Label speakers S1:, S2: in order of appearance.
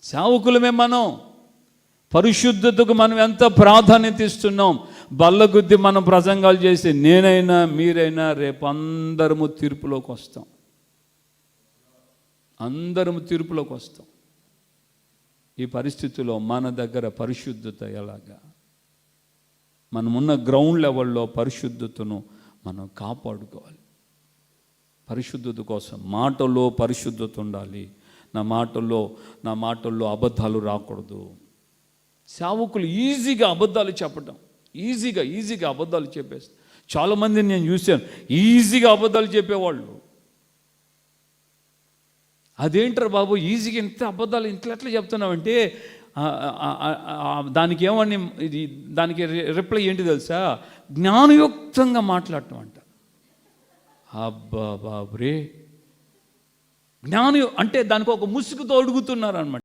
S1: సేవకులమే మనం. పరిశుద్ధతకు మనం ఎంత ప్రాధాన్యత ఇస్తున్నాం. బల్లగుద్ది మనం ప్రసంగాలు చేసి నేనైనా మీరైనా రేపు అందరము తీర్పులోకి వస్తాం. అందరము తీర్పులోకి వస్తాం. ఈ పరిస్థితిలో మన దగ్గర పరిశుద్ధత ఎలాగా? మనమున్న గ్రౌండ్ లెవెల్లో పరిశుద్ధతను మనం కాపాడుకోవాలి. పరిశుద్ధత కోసం మాటల్లో పరిశుద్ధత ఉండాలి. నా మాటల్లో అబద్ధాలు రాకూడదు. సేవకులు ఈజీగా అబద్ధాలు చెప్పడం, ఈజీగా అబద్ధాలు చెప్పేస్తారు. చాలామందిని నేను చూశాను, ఈజీగా అబద్ధాలు చెప్పేవాళ్ళు. అదేంటారు బాబు, ఈజీగా ఇంత అబద్ధాలు ఎట్లా చెప్తున్నావంటే దానికి ఏమని, దానికి రిప్లై ఏంటి తెలుసా? జ్ఞానయుక్తంగా మాట్లాడటం అంట. అబ్బా బాబురే, అంటే దానికి ఒక ముసుగుతో అడుగుతున్నారు అనమాట.